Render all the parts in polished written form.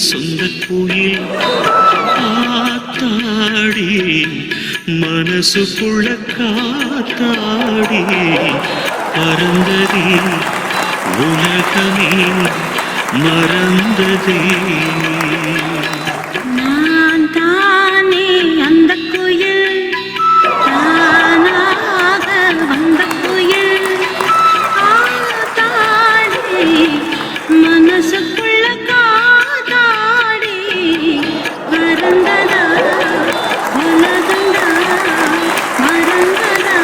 சொந்த குயில் காத்தாடி மனசுக்குள்ள காத்தாடி பறந்ததே உலகமே மறந்ததே. நான் தானே அந்த குயில், தானாக வந்த குயில், காத்தாடி மனசுக்குள்ள காத்தாடி பறந்ததா உலகந்தா மறந்ததா.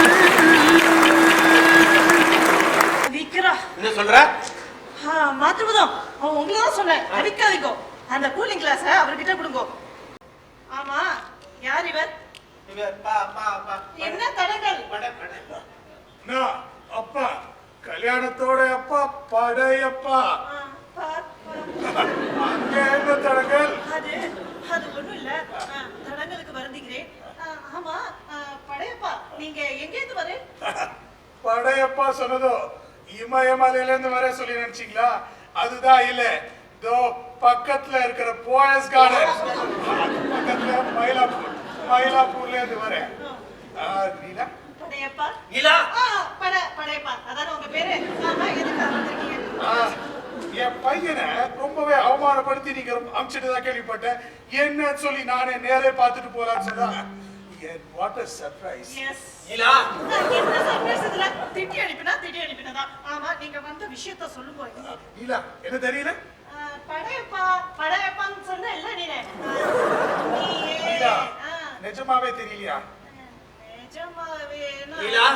விக்ரா என்ன சொல்ற? மாத்திருப்பதும் அவன் உங்களை தான் சொன்னேன், அடிக்காதீங்கோ. அந்த கூலிங் கிளாஸ அவர்கிட்ட கொடுங்கோ. ஆமா, யார் இவர்? என்ன தடங்கள்? அப்பா கல்யாணத்தோட அப்பா படையப்பா. அங்க என்ன தடங்கள்? அது ஒண்ணும் இல்ல, தடங்களுக்கு வருந்துகிறேன். ஆமா படையப்பா, நீங்க எங்கேருந்து வர? படையப்பா சொன்னதோ இமயமலையில இருந்து வர சொல்லி நினைச்சீங்களா? அதுதான் இல்ல, இதோ பக்கத்துல இருக்கிற போயஸ் கார்டன் பக்கத்துல மயிலாப்பூர்ல இருந்து வரேன். நீலா படையப்பா? நீலா படையப்பா அதான உங்க பேரு? ஆமா, எதுக்கு வந்திருக்கீங்க? என் பையனை ரொம்பவே அவமானப்படுத்தி நீங்க அமிச்சிட்டு தான் கேள்விப்பட்டேன். என்னன்னு சொல்லி நானே நேரே பார்த்துட்டு போலான்னு சொன்னா what a surprise. Yes. நீலா என்ன சர்ப்ரைஸ் இதுல? திட்டி அனுப்பினதா? ஆமா, நீங்க வந்த விஷயத்தை சொல்லுங்க. நீலா என்ன தெரியல? படையப்பான்னு சொன்ன இல்ல நீனே? நீலா நிஜமாவே தெரியலையா? நிஜமாவே நீலா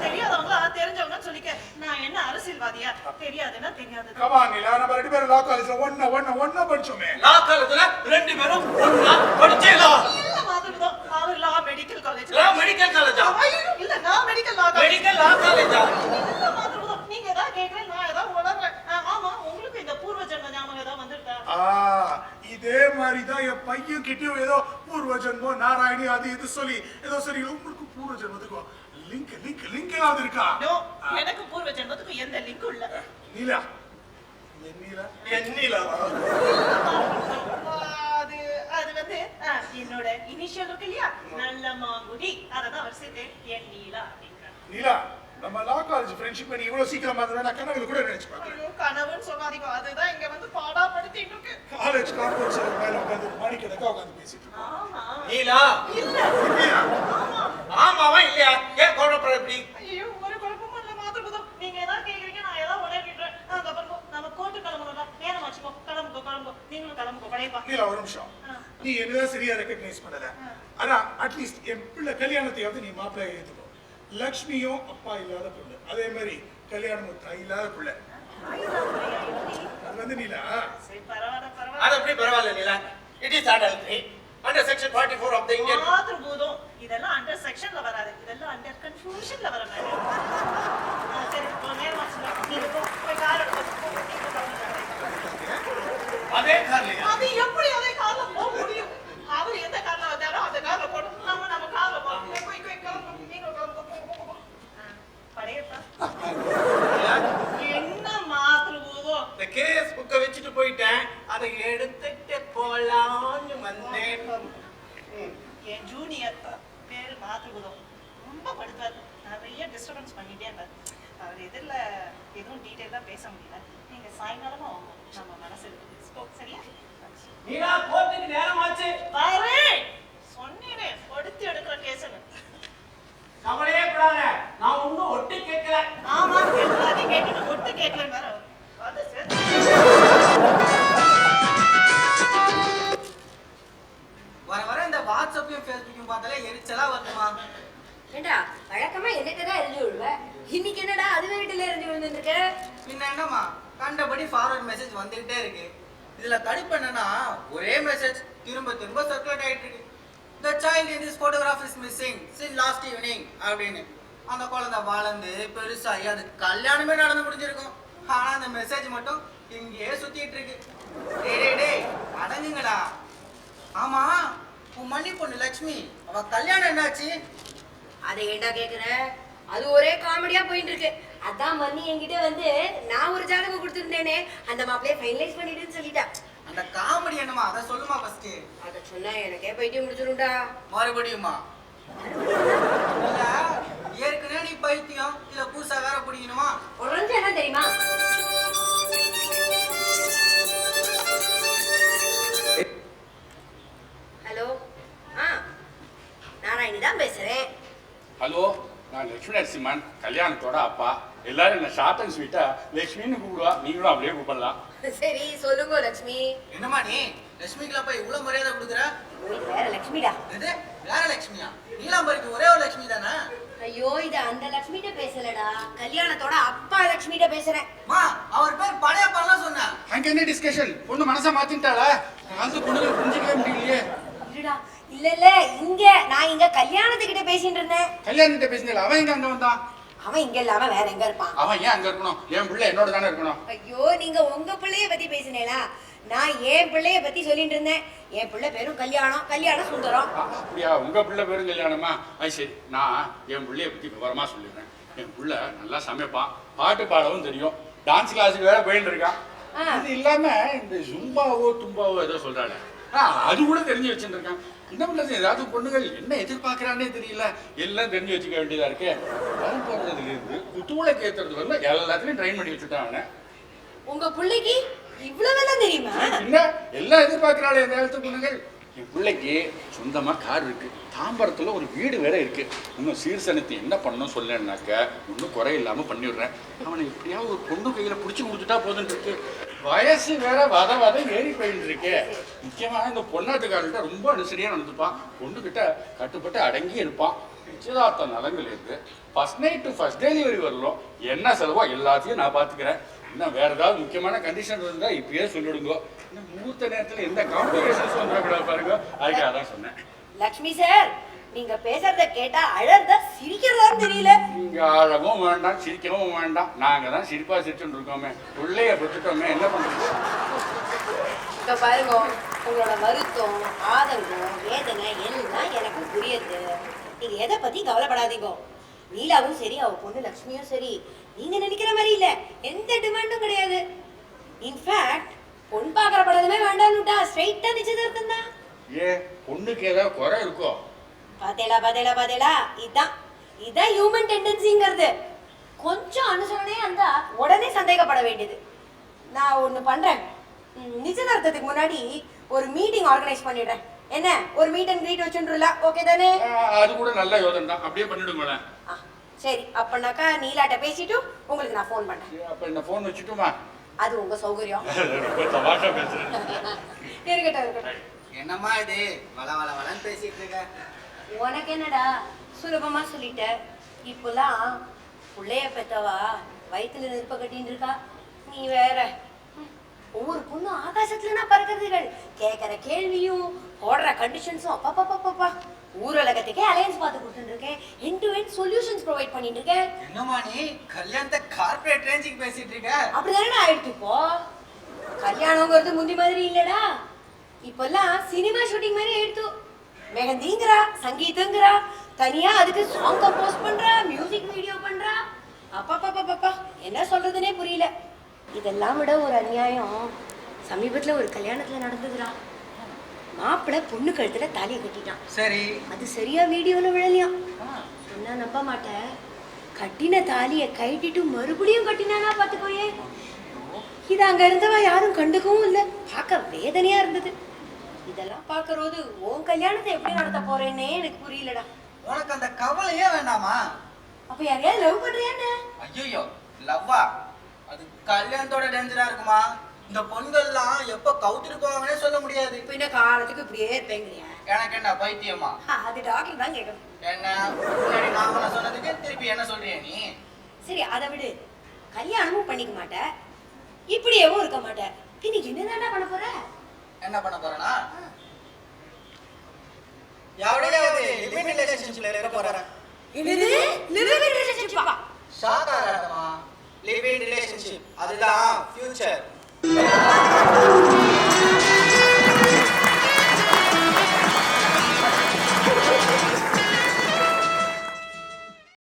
தெரியாதவங்க தெரிஞ்சவங்க சொல்லிக்க. நான் என்ன அரசியல்வாதியா? தெரியாதுன்னா தெரியாது. கமா நீலா, நம்ம ரெண்டு பேரும் லா காலேஜ்ல ஒண்ணா படிச்சோமே. லா காலேஜ்ல ரெண்டு பேரும் ஒண்ணா படிச்சேலா? இல்ல மாதுருதம், அவர் லா மெடிக்கல் காலேஜ். லா மெடிக்கல் காலேஜா? இல்ல, நான் மெடிக்கல் லா காலேஜ். மெடிக்கல் லா காலேஜா? இல்ல மாதுருதம், நீங்க ஏதா கேக்குறேன், நான் ஏதா உளறேன். ஆமா, உங்களுக்கு இந்த பூர்வ ஜென்ம ஞாபகம் ஏதா வந்திருக்கா? இதே மாதிரிதான் என் பையன் கிட்டயும் ஏதோ பூர்வ ஜென்மம் நாராயணி அது இது சொல்லி ஏதோ சரி உங்களுக்கு பூர்வ ஜென்மத்துக்கும் லிங்க் ஏதாவது இருக்கா? எனக்கு பூர்வ ஜென்மத்துக்கும் எந்த லிங்கும் இல்ல. நீலா என் நீலா அது வந்து என்னோட இனிஷியல் இருக்கு இல்லையா, நல்ல மாங்குடி, அததான் அவர் சேர்த்து என் நீலா அப்படிங்கிறார். நீலா, நம்ம லா காலேஜ் ஃப்ரெண்ட்ஷிப் பண்ணி இவ்வளவு சீக்கிரமா நான் கனவுல கூட நினைச்சு பார்த்தேன். கனவுன்னு சொல்லாதீங்க, அதுதான் இங்க வந்து பாடாப்படுத்திட்டு இருக்கு. காலேஜ் காம்பவுண்ட் சார் மேல உட்கார்ந்து மணிக்கணக்கா உட்கார்ந்து பேசிட்டு இருக்கோம். ஆமா நீலா இல்ல இல்லையா? ஆமாவா இல்லையா? ஏன் கோபப்படுற இப்படி? ஐயோ, ஒரு குழப்பமும் இல்ல மாதுருபதம். நீங்க ஏதாவது கேக்குறீங்க, நான் ஏதாவது உடனே அப்புறம் நம்ம கோர்ட்டு கிளம்பணும், நேரம் ஆச்சுக்கோ. கிளம்புக்கோ, நீங்களும் கிளம்புக்கோ. படையப்பா நீலா ஒரு நிமிஷம், நீ என்னதான் சரியா ரெகக்னைஸ் பண்ணல. ஆனா அட்லீஸ்ட் என் பிள்ளை கல்யாணத்தையாவது நீ மாப்பிள்ளை ஏத்துக்கோ. லக்ஷ்மியும் அப்பா இல்லாத பொண்ணு, அதே மாதிரி கல்யாணமும் தாய் இல்லாத பிள்ளை. அது வந்து நீலா சரி, பரவாயில்ல. அது எப்படி பரவாயில்ல Neela? It is adultery under section 44 of the Indian. மாதுருபூதம் இதெல்லாம் அண்டர் செக்ஷன்ல வராது, இதெல்லாம் அண்டர் கன்ஃபியூஷன்ல வர மாதிரி. சரி, ஒரு நேரம் ஆச்சுல, நீங்க போய் கார் எடுத்து அதே கார்லயா? அது எப்படி அதே கார்ல போக முடியும்? அவர் எந்த கார்ல வந்தாரோ அந்த கார்ல போறோம், நம்ம கார்ல போறோம். போய் கிளம்பு, நீங்க கிளம்பு. படையப்பா என்ன மாதுருபூதம்? இந்த கேஸ் புக்கை வச்சுட்டு போயிட்டேன், அதை எடுத்துட்டு போலாம்னு வந்தேன். என் ஜூனியர் பேரு மாதுருபூதம், ரொம்ப படுத்தாரு, நிறைய டிஸ்டர்பன்ஸ் பண்ணிட்டே இருந்தார். அவர் எதிரில் எதுவும் டீட்டெயிலாக பேச முடியல. நீங்க சாயங்காலமா நம்ம மனசு சரியா? நீலா கோர்ட்டுக்கு நேரம் ஆச்சு. பாரு, சொன்னீனே படுத்து எடுக்கிற கேஸ்னு. கவலையே படாத, நான் ஒன்னும் ஒட்டு கேட்கல. ஆமா, எல்லாத்தையும் கேட்டுட்டு ஒட்டு கேட்கல வேற. வர இந்த வாட்ஸ்அப்பையும் ஃபேஸ்புக்கையும் பார்த்தாலே எரிச்சலா வருமா? ஏண்டா வழக்கமா என்னட்டதான் எழுதி விடுவ, இன்னைக்கு என்னடா அதுவே வீட்டுல எழுதி விழுந்துருக்க? பின்ன என்னமா, கண்டபடி ஃபார்வர்ட் மெசேஜ் வந்துகிட்டே இருக்கு. இதுல கடிப்பு என்னன்னா, ஒரே மெசேஜ் திரும்ப சர்க்குலேட் ஆயிட்டு இருக்கு. The child in this photograph is missing since last evening அப்படின்னு. அந்த குழந்தை வளர்ந்து பெருசாகி அது கல்யாணமே நடந்து முடிஞ்சிருக்கும். ஆனா அந்த மெசேஜ் மட்டும் இங்கேயே சுத்திட்டு இருக்கு. டேய் அடங்குங்கடா. ஆமா, உன் மணி பொண்ணு லட்சுமி, அவ கல்யாணம் என்னாச்சு? அதை ஏண்டா கேக்குற? அது ஒரே காமெடியா போயிட்டு இருக்கு. அதான் மணி என்கிட்ட வந்து நான் ஒரு ஜாதகம் கொடுத்துருந்தேனே, அந்த மாப்பிளைய ஃபைனலைஸ் பண்ணிடுன்னு சொல்லிட்டா. ஆச்சு? அத சொன்னா எனக்கே பைத்தியம் முடிச்சிரும்டா. மறுபடியுமா? இல்ல, ஏற்கனவே நீ பைத்தியம் இல்ல புதுசா வேற பிடிக்கணுமா? உடனே என்ன தெரியுமா? ஹலோ, நாராயணி தான் பேசுறேன். ஹலோ, நான் லட்சுமி நரசிம்மன், கல்யாணத்தோட அப்பா. எல்லாரும் என்ன ஷார்ட் அண்ட் ஸ்வீட்டா லட்சுமின்னு கூப்பிடுவா, நீங்களும் அப்படியே கூப்பிடலாம். சரி சொல்லுங்க லட்சுமி. என்னம்மா நீ லட்சுமிக்குலாம் போய் இவ்வளவு மரியாதை கொடுக்குற? வேற லட்சுமிடா. இது வேற லட்சுமியா? நீலாம்பரிக்கு ஒரே ஒரு லட்சுமி தானே? ஐயோ, இது அந்த லட்சுமிட்ட பேசலடா, கல்யாணத்தோட அப்பா லட்சுமிட்ட பேசுறேன். மா, அவர் பேர் படையப்பாலாம் சொன்னா. அங்க என்ன டிஸ்கஷன்? பொண்ணு மனசா மாத்திட்டாளா? அந்த பொண்ணுகள் புரிஞ்சிக்கவே முடியலையே. இருடா, இல்ல நான் இங்க கல்யாணத்துக்கிட்ட பேசிட்டு இருந்தேன். கல்யாணத்தை பேசினல அவன் எங்க அங்க வந்தான்? அவன் இங்க இல்லாம வேற எங்க இருப்பான்? அவன் ஏன் அங்க இருக்கணும்? என் பிள்ளை என்னோட தானே இருக்கணும். ஐயோ, நீங்க உங்க பிள்ளைய பத்தி பேசினேலா, நான் என் பிள்ளைய பத்தி சொல்லிட்டு இருந்தேன். என் பிள்ளை பேரும் கல்யாணம் சுந்தரம். அப்படியா? உங்க பிள்ளை பேரும் கல்யாணமா? அது சரி, நான் என் பிள்ளைய பத்தி விவரமா சொல்லிடுறேன். என் பிள்ளை நல்லா சமைப்பான், பாட்டு பாடவும் தெரியும், டான்ஸ் கிளாஸுக்கு வேற போயிட்டு இருக்கான். இது இல்லாம இந்த ஜும்பாவோ தும்பாவோ ஏதோ சொல்றாங்க, அது கூட தெரிஞ்சு வச்சுட்டு இருக்கான். என்ன பண்றது? ஏதாவது பொண்ணுகள் என்ன எதிர்பார்க்கறானே தெரியல, எல்லாம் தெரிஞ்சு வச்சுக்க வேண்டியதா இருக்கு. அது போடுறதுல இருந்து குத்தூளை கேத்துறது வந்து எல்லாத்தையும் ட்ரைன் பண்ணி வச்சுட்டான் அவனை. உங்க பிள்ளைக்கு இவ்வளவெல்லாம் தெரியுமா? என்ன எல்லாம் எதிர்பார்க்கிறாள் இந்த காலத்து பொண்ணுகள். என் பிள்ளைக்கு சொந்தமா கார் இருக்கு, தாம்பரத்துல ஒரு வீடு வேற இருக்கு. இன்னும் சீர்சனத்தை என்ன பண்ணணும் சொல்லனாக்க இன்னும் குறை இல்லாம பண்ணிடுறேன். அவனை எப்படியாவது ஒரு பொண்ணு கையில பிடிச்சி கொடுத்துட்டா போதுன்னு இருக்கு. வயசு வேற வத ஏறி போயிட்டு இருக்கு. முக்கியமா இந்த பொண்ணாட்டுக்காரர்கிட்ட ரொம்ப அனுசரியா நடந்துப்பான், பொண்ணுகிட்ட கட்டுப்பட்டு அடங்கி இருப்பான். நிச்சயதார்த்த நலங்கள் இருக்கு, first night to first delivery வரலாம், என்ன செலவோ எல்லாத்தையும் நான் பாத்துக்கிறேன். இன்னும் வேற ஏதாவது முக்கியமான கண்டிஷன் இருந்தா இப்பயே சொல்லிடுங்க. இன்னும் முகூர்த்த நேரத்துல எந்த காம்ப்ளிகேஷன்ஸும் வந்துடக்கூடாது பாருங்க, அதுக்காக தான் சொன்னேன். லட்சுமி சார், நீங்க பேசுறத கேட்டா அழறதா சிரிக்கிறதான்னு தெரியல. நீங்க அழகவும் வேண்டாம், சிரிக்கவும் வேண்டாம், நாங்க தான் சிரிப்பா சிரிச்சுட்டு இருக்கோமே, பிள்ளைய பெற்றுட்டோமே, என்ன பண்றது? இப்ப பாருங்க, உங்களோட வருத்தம், ஆதங்கம், வேதனை எல்லாம் எனக்கு புரியுது. நீங்க எதை பத்தி கவலைப்படாதீங்க. நீலாவும் சரி, அவ பொண்ணு லட்சுமியும் சரி, நீங்க நினைக்கிற மாதிரி இல்ல, எந்த டிமாண்டும் கிடையாது. இன்ஃபேக்ட் பொண்ணு பாக்குற படமே வேண்டாம்னுட்டா, ஸ்ட்ரைட்டா நிச்சயதார்த்தம் தான். ஏன் பொண்ணுக்கு ஏதாவது குறை இருக்கோ? பாத்தேலா, இதான் ஹியூமன் டெண்டன்சிங்கிறது. கொஞ்சம் அனுசரணையா இருந்தா உடனே சந்தேகப்பட வேண்டியது. நான் ஒண்ணு பண்றேன், நிச்சயதார்த்தத்துக்கு முன்னாடி ஒரு மீட்டிங் ஆர்கனைஸ் பண்ணிடுறேன். என்ன, ஒரு மீட் அண்ட் கிரீட் வச்சுருல, ஓகே தானே? அது கூட நல்ல யோசனை தான், அப்படியே பண்ணிடுங்களேன். சரி, அப்பனாக்கா நீலாட்ட பேசிட்டு உங்களுக்கு நான் ஃபோன் பண்றேன். அப்ப இந்த ஃபோன் வச்சுட்டுமா? அது உங்க சௌகரியம். ரொம்ப தமாஷா பேசுறேன். இருக்கட்டும். என்னம்மா இது வளன்னு பேசிட்டு இருக்க? உனக்கு என்னடா, சுலபமா சொல்லிட்ட. இப்பெல்லாம் பிள்ளைய பெத்தவா வயிற்றுல நெருப்ப கட்டின்னு இருக்கா, நீ வேற. ஒவ்வொரு பொண்ணும் ஆகாசத்துல நான் பறக்கிறதுகள், கேட்கற கேள்வியும் போடுற கண்டிஷன்ஸும் அப்பா ஊரலகத்துக்கே அலையன்ஸ் பார்த்து கொடுத்துட்டு இருக்கேன். End to end solutions provide பண்ணிட்டு இருக்கேன். என்னம்மா நீ கல்யாணத்தை கார்ப்பரேட் ரேஞ்சுக்கு பேசிட்டு இருக்க? அப்படிதானே ஆயிடுச்சு இப்போ. கல்யாணங்கிறது முந்தி மாதிரி இல்லடா, இப்பெல்லாம் சினிமா ஷூட்டிங் மாதிரி ஆயிடுத்து. மெஹந்திங்கிறா, சங்கீதங்கிறா, தனியா அதுக்கு சாங் கம்போஸ் பண்றா, மியூசிக் வீடியோ பண்றா. அப்பா என்ன சொல்றதுனே புரியல. இதெல்லாம் விட ஒரு அநியாயம் சமீபத்துல ஒரு கல்யாணத்துல நடந்ததுடா. மாப்பிள்ளை பொண்ணு கழுத்துல தாலியை கட்டிட்டான். சரி, அது சரியா வீடியோல விழலையாம். சொன்னா நம்ப மாட்டேன், கட்டின தாலியை கட்டிட்டு மறுபடியும் கட்டினானா பாத்துக்கோயே. இது அங்க இருந்தவா யாரும் கண்டுக்கவும் இல்லை, பார்க்க வேதனையா இருந்தது. இதெல்லாம் பாக்குறது உன் கல்யாணத்தை எப்படி நடத்த போறேன்னே எனக்கு புரியலடா. உனக்கு அந்த கவலையே வேண்டாமா? அப்ப யாரையாவது லவ் பண்றியான்னு? ஐயோ, லவ்வா? அது கல்யாணத்தோட டேஞ்சரா இருக்குமா? இந்த பொண்கள்லாம் எப்ப கவுத்துட்டு போவாங்கன்னே சொல்ல முடியாது. இப்ப என்ன காலத்துக்கு இப்படியே இருப்பேங்கிறியா? எனக்கு என்ன பைத்தியமா? அது டாக்டர் தான் கேட்கணும். என்ன முன்னாடி நான் சொன்னதுக்கு திருப்பி என்ன சொல்றிய நீ? சரி, அதை விடு. கல்யாணமும் பண்ணிக்க மாட்ட, இப்படியேவும் இருக்க மாட்ட, இன்னைக்கு என்னதான்டா பண்ண போற? என்ன பண்ண போறேனா? யாரோடையாவது லிவிங் ரிலேஷன்ஷிப்ல இருக்க போறேன். என்னது? லிவிங் ரிலேஷன்ஷிப்பா? ஷாக் ஆகாதமா? லிவிங் ரிலேஷன்ஷிப் அதுதான் ஃபியூச்சர்.